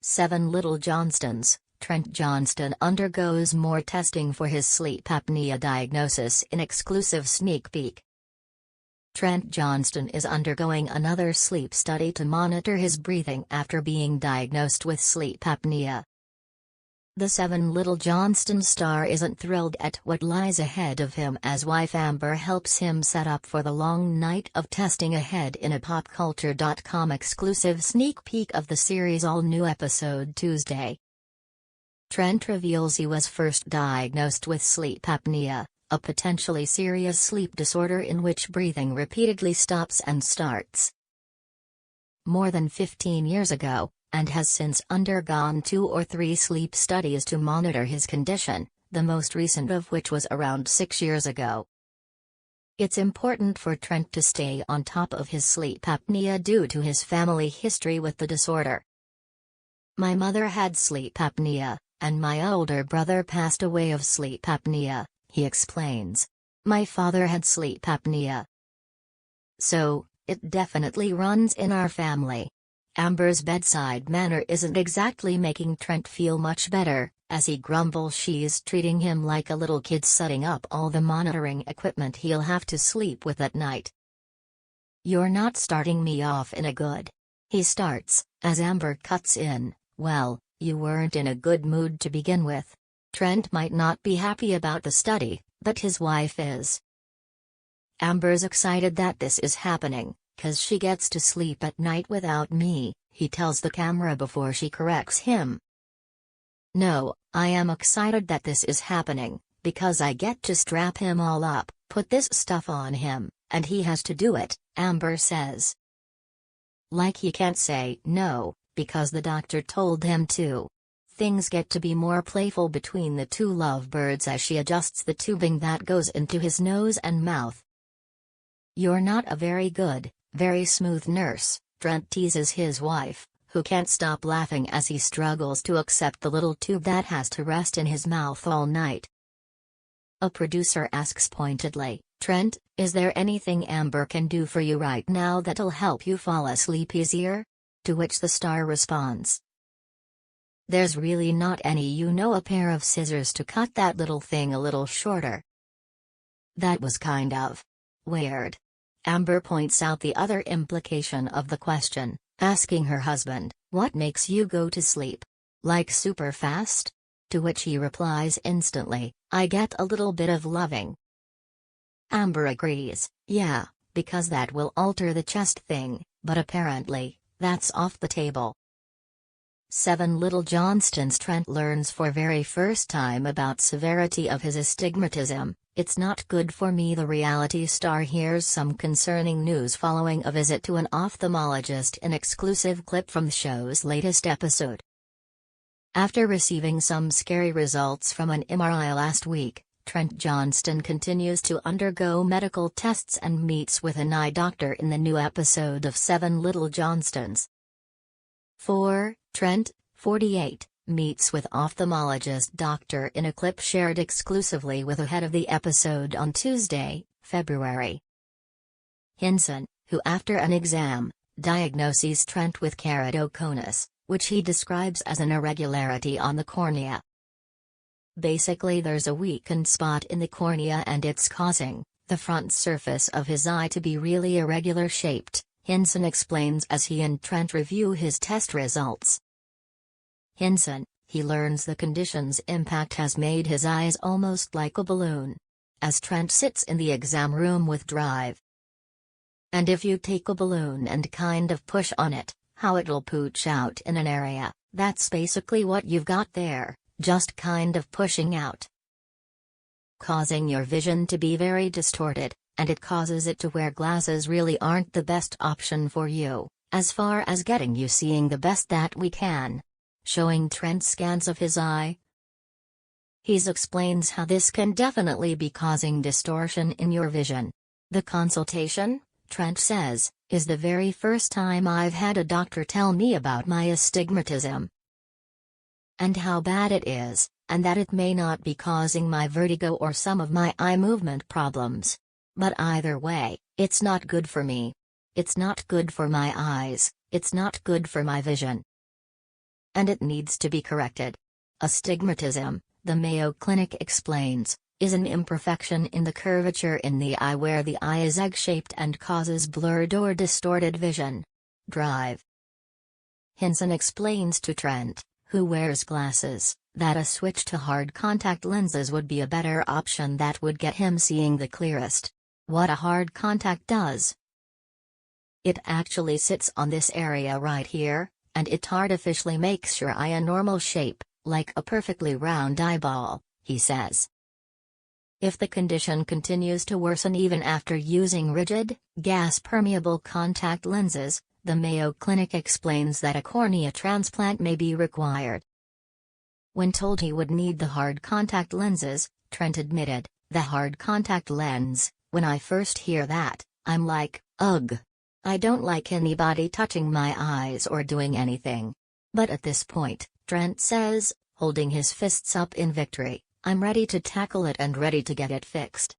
7 Little Johnstons. Trent Johnston undergoes more testing for his sleep apnea diagnosis in exclusive sneak peek. Trent Johnston is undergoing another sleep study to monitor his breathing after being diagnosed with sleep apnea. The 7 Little Johnston star isn't thrilled at what lies ahead of him as wife Amber helps him set up for the long night of testing ahead in a PopCulture.com exclusive sneak peek of the series' all-new episode Tuesday. Trent reveals he was first diagnosed with sleep apnea, a potentially serious sleep disorder in which breathing repeatedly stops and starts. More than 15 years ago, and has since undergone 2 or 3 sleep studies to monitor his condition, the most recent of which was around 6 years ago. It's important for Trent to stay on top of his sleep apnea due to his family history with the disorder. "My mother had sleep apnea, and my older brother passed away of sleep apnea," he explains. "My father had sleep apnea. So, it definitely runs in our family." Amber's bedside manner isn't exactly making Trent feel much better, as he grumbles she's treating him like a little kid setting up all the monitoring equipment he'll have to sleep with at night. "You're not starting me off in a good," he starts, as Amber cuts in, "Well, you weren't in a good mood to begin with." Trent might not be happy about the study, but his wife is. "Amber's excited that this is happening, 'cause she gets to sleep at night without me," he tells the camera before she corrects him. "No, I am excited that this is happening, because I get to strap him all up, put this stuff on him, and he has to do it," Amber says. Like he can't say no, because the doctor told him to. Things get to be more playful between the two lovebirds as she adjusts the tubing that goes into his nose and mouth. "You're not a very good, very smooth nurse," Trent teases his wife, who can't stop laughing as he struggles to accept the little tube that has to rest in his mouth all night. A producer asks pointedly, "Trent, is there anything Amber can do for you right now that'll help you fall asleep easier?" To which the star responds, "There's really not any, a pair of scissors to cut that little thing a little shorter." That was kind of weird. Amber points out the other implication of the question, asking her husband, "What makes you go to sleep? Like super fast?" To which he replies instantly, "I get a little bit of loving." Amber agrees, "Yeah, because that will alter the chest thing," but apparently, that's off the table. 7 Little Johnstons. Trent learns for very first time about severity of his astigmatism. "It's not good for me." The reality star hears some concerning news following a visit to an ophthalmologist. An exclusive clip from the show's latest episode. After receiving some scary results from an MRI last week, Trent Johnston continues to undergo medical tests and meets with an eye doctor in the new episode of 7 Little Johnstons. 4. Trent, 48, meets with ophthalmologist doctor in a clip shared exclusively with ahead of the episode on Tuesday, February. Hinson, who after an exam, diagnoses Trent with keratoconus, which he describes as an irregularity on the cornea. Basically, there's a weakened spot in the cornea and it's causing the front surface of his eye to be really irregular shaped, Hinson explains as he and Trent review his test results. Hinson, he learns the condition's impact has made his eyes almost like a balloon. As Trent sits in the exam room with Drive. "And if you take a balloon and kind of push on it, how it'll pooch out in an area, that's basically what you've got there, just kind of pushing out. Causing your vision to be very distorted, and it causes it to where glasses really aren't the best option for you, as far as getting you seeing the best that we can." Showing Trent scans of his eye. He explains how this can definitely be causing distortion in your vision. "The consultation," Trent says, "is the very first time I've had a doctor tell me about my astigmatism. And how bad it is, and that it may not be causing my vertigo or some of my eye movement problems. But either way, it's not good for me. It's not good for my eyes, it's not good for my vision." and it needs to be corrected. Astigmatism, the Mayo Clinic explains, is an imperfection in the curvature in the eye where the eye is egg-shaped and causes blurred or distorted vision. Drive. Hinson explains to Trent, who wears glasses, that a switch to hard contact lenses would be a better option that would get him seeing the clearest. What a hard contact does? It actually sits on this area right here, and it artificially makes your eye a normal shape, like a perfectly round eyeball, he says. If the condition continues to worsen even after using rigid, gas-permeable contact lenses, the Mayo Clinic explains that a cornea transplant may be required. When told he would need the hard contact lenses, Trent admitted, "The hard contact lens, when I first hear that, I'm like, ugh. I don't like anybody touching my eyes or doing anything." But at this point, Trent says, holding his fists up in victory, "I'm ready to tackle it and ready to get it fixed."